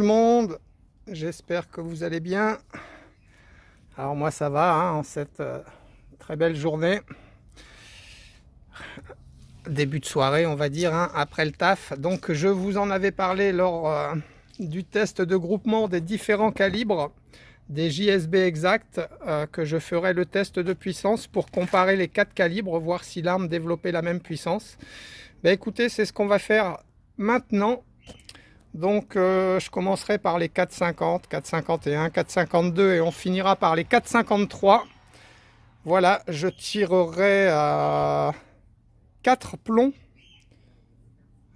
monde, j'espère que vous allez bien. Alors moi ça va hein, en cette très belle journée, début de soirée on va dire, hein, après le taf. Donc je vous en avais parlé lors du test de groupement des différents calibres des JSB Exact, que je ferai le test de puissance pour comparer les 4 calibres, voir si l'arme développait la même puissance. Ben écoutez, c'est ce qu'on va faire maintenant. Donc je commencerai par les 4,50, 4,51, 4,52 et on finira par les 4,53. Voilà, je tirerai à 4 plombs,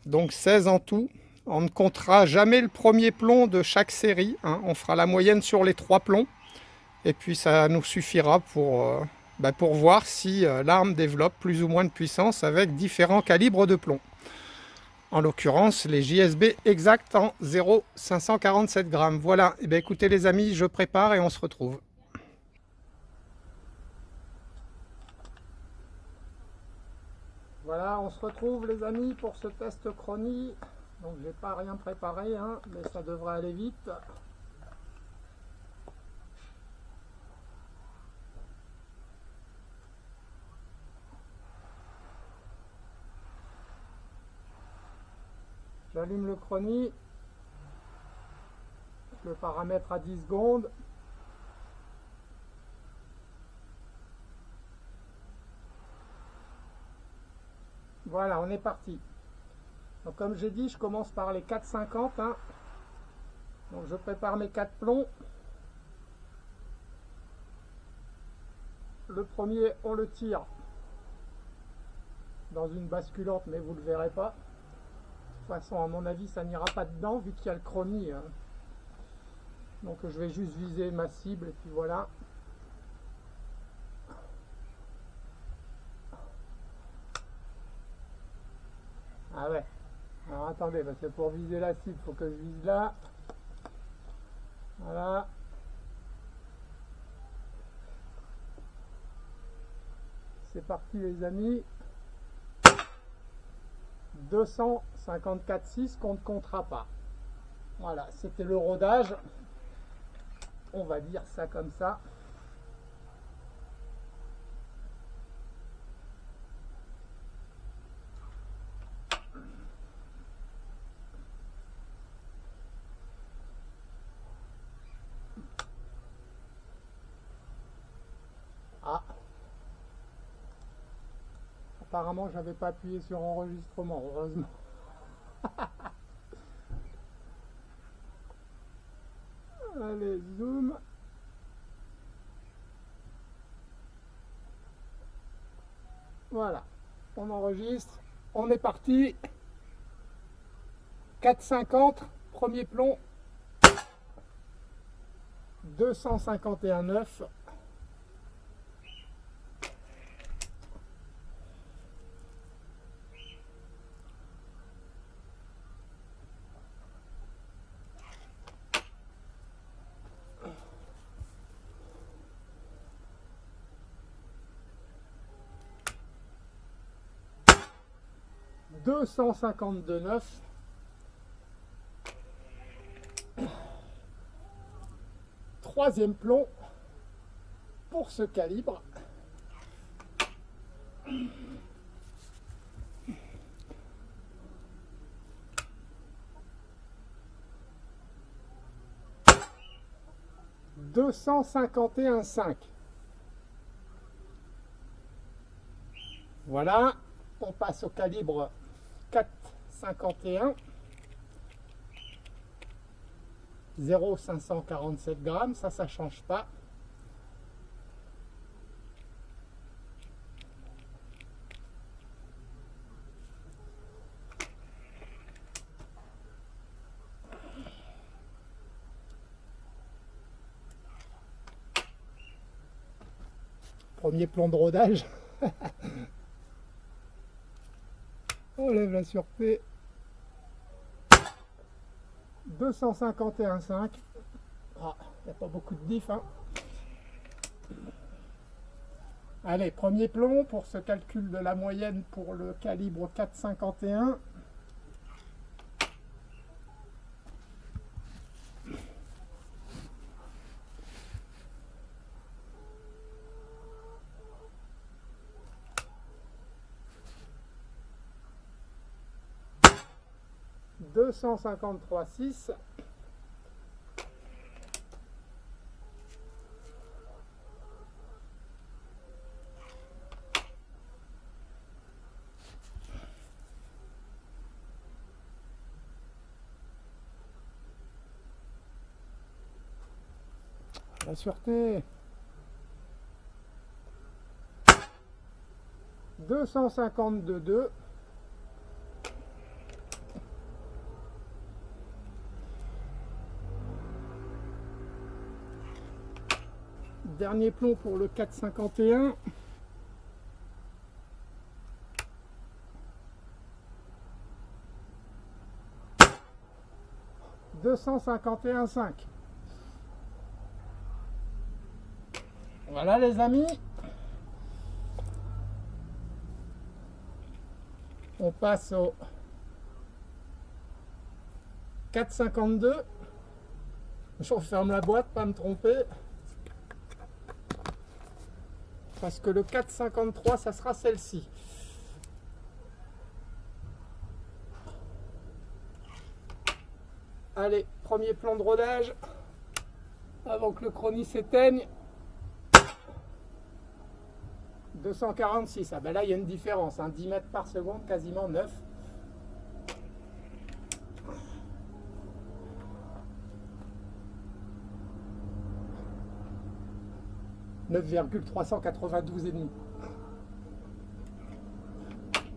donc 16 en tout. On ne comptera jamais le premier plomb de chaque série, hein. On fera la moyenne sur les 3 plombs. Et puis ça nous suffira pour voir si l'arme développe plus ou moins de puissance avec différents calibres de plomb. En l'occurrence, les JSB Exact en 0,547 grammes. Voilà, et bien écoutez les amis, je prépare et on se retrouve. Voilà, on se retrouve les amis pour ce test chronie. Donc j'ai pas rien préparé, hein, mais ça devrait aller vite. J'allume le chronie. Je le paramètre à 10 secondes. Voilà, on est parti. Donc comme j'ai dit, je commence par les 4,50. Hein. Donc je prépare mes 4 plombs. Le premier, on le tire dans une basculante, mais vous ne le verrez pas. De toute façon, à mon avis, ça n'ira pas dedans, vu qu'il y a le chronie. Hein. Donc je vais juste viser ma cible, et puis voilà. Ah ouais. Alors attendez, parce que pour viser la cible, il faut que je vise là. Voilà. C'est parti les amis. 254,6 qu'on ne comptera pas. Voilà, c'était le rodage. On va dire ça comme ça. Ah. Apparemment, j'avais pas appuyé sur enregistrement, heureusement. Allez, zoom. Voilà, on enregistre. On est parti. 4,50, premier plomb. 251,9. « 252,9. Troisième plomb pour ce calibre. « 251,5. Voilà, on passe au calibre 4,51. 0,547 grammes, ça change pas. Premier plomb de rodage. On lève la sûreté. 251,5. Ah, il n'y a pas beaucoup de diff. Hein. Allez, premier plomb pour ce calcul de la moyenne pour le calibre 4,51. 253,6. La sûreté. 252,2. Dernier plomb pour le 4,51. « 251,5. Voilà les amis. On passe au 4,52. Je referme la boîte, pas me tromper. Parce que le 4,53, ça sera celle-ci. Allez, premier plan de rodage. Avant que le chronie s'éteigne. 246. Ah ben là, il y a une différence. Hein, 10 mètres par seconde, quasiment 9. « 9,392,5. »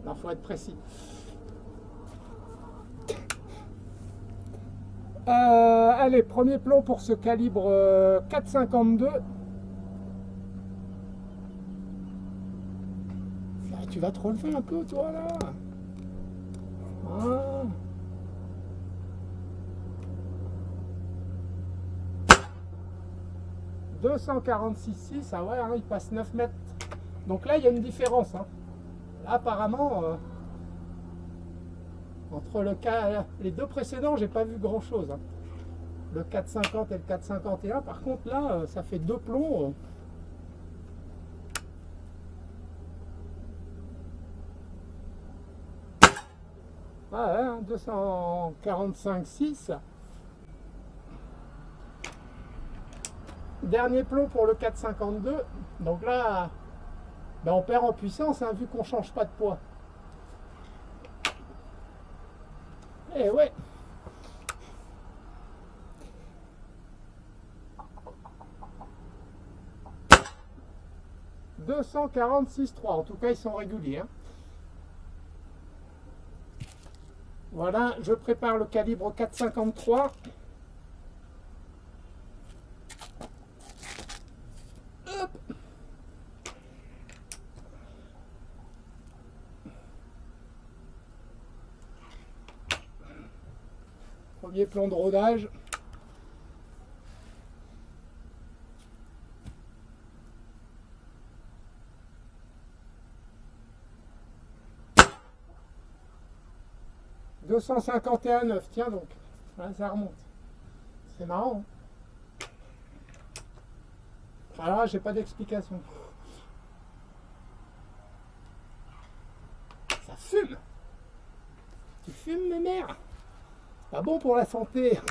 Non, faut être précis. Allez, premier plomb pour ce calibre 4,52. Tu vas te relever un peu, toi, là. Ah. « 246,6, ah ouais, hein, il passe 9 mètres. Donc là, il y a une différence. Hein. Là, apparemment, entre les deux précédents, j'ai pas vu grand-chose. Hein. Le 4,50 et le 4,51. Par contre, là, ça fait deux plombs. Ah ouais, hein, 245,6. Dernier plomb pour le 4,52. Donc là, ben on perd en puissance hein, vu qu'on ne change pas de poids. Eh ouais. « 246,3. En tout cas, ils sont réguliers. Hein. Voilà, je prépare le calibre 4,53. Hop. Premier plan de rodage. « 251,9. Tiens donc, là, ça remonte. C'est marrant. Hein. Alors là, j'ai pas d'explication. Ça fume. Tu fumes, mes mères. Pas bon pour la santé. «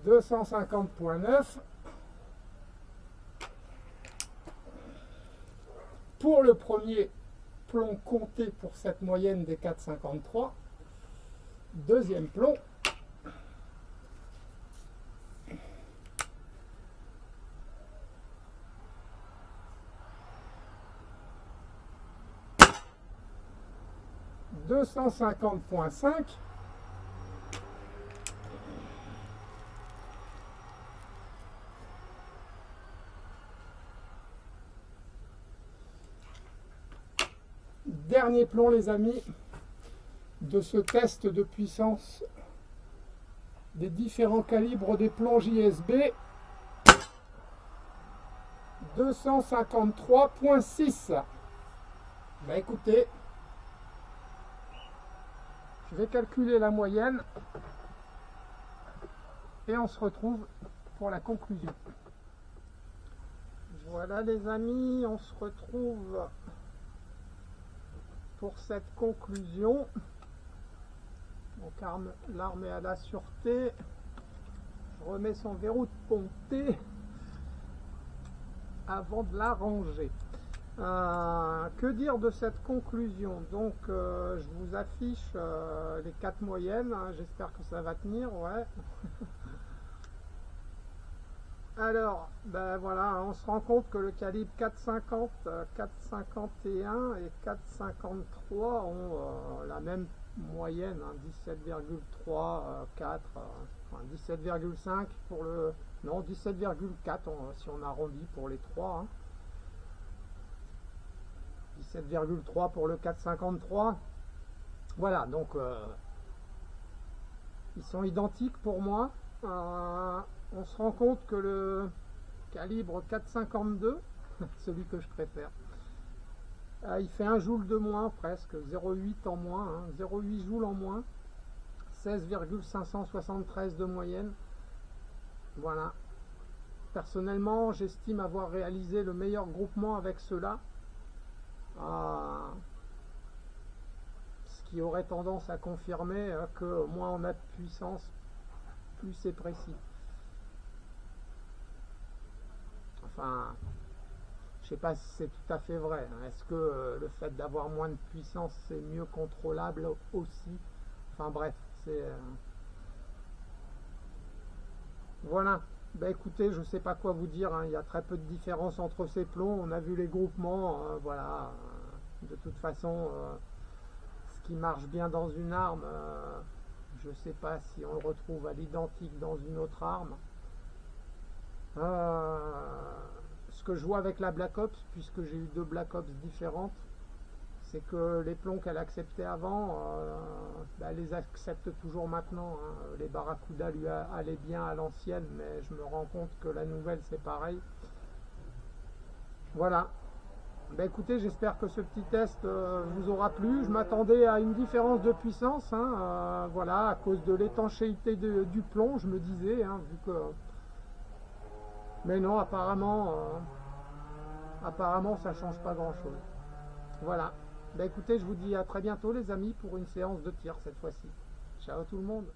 250,9. Pour le premier plomb compté pour cette moyenne des 4,53. Deuxième plomb. « 250,5. Dernier plomb les amis de ce test de puissance des différents calibres des plombs JSB. 253,6. Bah écoutez, je vais calculer la moyenne et on se retrouve pour la conclusion. Voilà les amis, on se retrouve pour cette conclusion. Donc l'arme est à la sûreté. Je remets son verrou de ponté avant de la ranger. Que dire de cette conclusion? Donc je vous affiche les 4 moyennes, hein, j'espère que ça va tenir, ouais. Alors, ben voilà, on se rend compte que le calibre 4,50, 4,51 et 4,53 ont la même moyenne, hein, 17,3, 4, enfin 17,5 pour le... Non, 17,4 si on arrondit pour les 3. Hein. 17,3 pour le 4,53. Voilà, donc ils sont identiques pour moi. On se rend compte que le calibre 4,52, celui que je préfère, il fait 1 joule de moins presque, 0,8 en moins, hein, 0,8 joules en moins, 16,573 de moyenne. Voilà. Personnellement, j'estime avoir réalisé le meilleur groupement avec cela. Ce qui aurait tendance à confirmer que moins on a de puissance, plus c'est précis. Enfin, je sais pas si c'est tout à fait vrai. Hein. Est-ce que le fait d'avoir moins de puissance, c'est mieux contrôlable aussi? Enfin bref, c'est... Voilà. Ben écoutez, je sais pas quoi vous dire. Hein. Il y a très peu de différence entre ces plombs. On a vu les groupements. Voilà. De toute façon, ce qui marche bien dans une arme, je ne sais pas si on le retrouve à l'identique dans une autre arme. Ce que je vois avec la Black Ops, puisque j'ai eu 2 Black Ops différentes, c'est que les plombs qu'elle acceptait avant, elle les accepte toujours maintenant. Hein. Les Barracuda lui allaient bien à l'ancienne, mais je me rends compte que la nouvelle c'est pareil. Voilà. Ben écoutez, j'espère que ce petit test vous aura plu. Je m'attendais à une différence de puissance, hein, voilà, à cause de l'étanchéité du plomb, je me disais, hein, vu que... Mais non, apparemment ça change pas grand chose. Voilà. Ben écoutez, je vous dis à très bientôt les amis pour une séance de tir cette fois-ci. Ciao tout le monde.